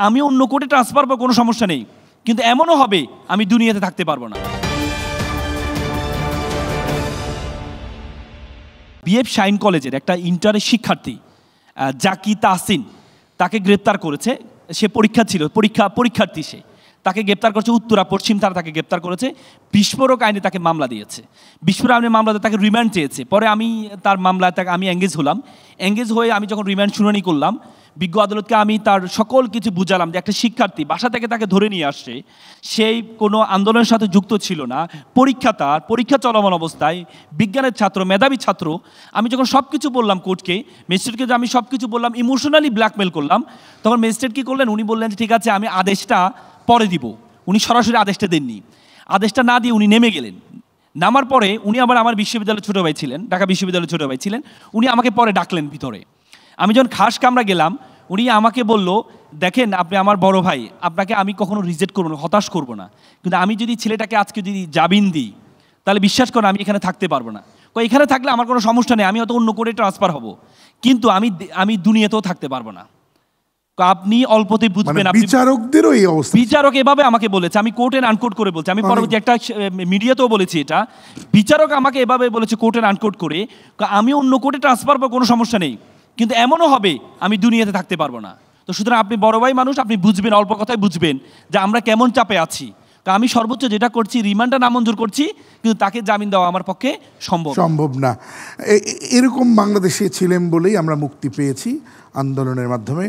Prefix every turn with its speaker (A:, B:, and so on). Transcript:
A: আমি অন্য কোর্টে ট্রান্সফার পাবো, কোনো সমস্যা নেই, কিন্তু এমনও হবে আমি দুনিয়াতে থাকতে পারবো না। বিএফ শাইন কলেজের একটা ইন্টারের শিক্ষার্থী জাকি তাহসিন, তাকে গ্রেপ্তার করেছে। সে পরীক্ষা ছিল, পরীক্ষার্থী সে, তাকে গ্রেপ্তার করেছে উত্তরা পশ্চিম থানা, তাকে গ্রেপ্তার করেছে। বিস্ফোরক আইনে তাকে মামলা দিয়েছে। বিস্ফোরক আইনে মামলাতে তাকে রিমান্ড চেয়েছে। পরে আমি তার মামলায় আমি এঙ্গেজ হলাম। এঙ্গেজ হয়ে আমি যখন রিমান্ড শুনানি করলাম, বিজ্ঞ আদালতকে আমি তার সকল কিছু বুঝালাম যে একটা শিক্ষার্থী বাসা থেকে তাকে ধরে নিয়ে আসছে, সেই কোনো আন্দোলনের সাথে যুক্ত ছিল না, পরীক্ষা চলমান অবস্থায়, বিজ্ঞানের ছাত্র, মেধাবী ছাত্র। আমি যখন সব কিছু বললাম কোর্টকে, ম্যাজিস্ট্রেটকে যে আমি সব কিছু বললাম, ইমোশনালি ব্ল্যাকমেল করলাম, তখন ম্যাজিস্ট্রেট কী করলেন, উনি বললেন যে ঠিক আছে আমি আদেশটা পরে দিব। উনি সরাসরি আদেশটা দেননি, আদেশটা না দিয়ে উনি নেমে গেলেন। নামার পরে উনি আবার আমার বিশ্ববিদ্যালয়ের ছোটো ভাই ছিলেন, ঢাকা বিশ্ববিদ্যালয়ের ছোটো ভাই ছিলেন, উনি আমাকে পরে ডাকলেন ভিতরে। আমি যখন খাস কামরা গেলাম, উনি আমাকে বলল, দেখেন আপনি আমার বড় ভাই, আপনাকে আমি কখনো রিজেক্ট করবো না, হতাশ করবো না, কিন্তু আমি যদি ছেলেটাকে আজকে যদি জামিন দিই, তাহলে বিশ্বাস করেন আমি এখানে থাকতে পারবো না। এখানে থাকলে আমার কোনো সমস্যা নেই, আমি হয়তো অন্য কোর্টে ট্রান্সফার হব, কিন্তু আমি দুনিয়াতেও থাকতে পারবো না। আপনি অল্পতে বুঝবেন।
B: বিচারকদেরও এই অবস্থা,
A: বিচারক এভাবে আমাকে বলেছে, আমি কোর্ট এন্ড আনকোট করে বলছি, আমি পরবর্তী একটা মিডিয়াতেও বলেছি এটা। বিচারক আমাকে এভাবে বলেছে কোর্ট এন্ড আনকোট করে, আমি অন্য কোর্টে ট্রান্সফার পাবো, কোনো সমস্যা নেই, কিন্তু এমনও হবে আমি দুনিয়াতে থাকতে পারবো না। তো সুতরাং আপনি বড় ভাই মানুষ, আপনি বুঝবেন, অল্প কথায় বুঝবেন যে আমরা কেমন চাপে আছি। আমি সর্বোচ্চ যেটা করছি, রিমান্ডটা নামঞ্জুর করছি, কিন্তু তাকে জামিন দেওয়া আমার পক্ষে সম্ভব
B: না। এরকম বাংলাদেশে ছিলেন বলেই আমরা মুক্তি পেয়েছি আন্দোলনের মাধ্যমে।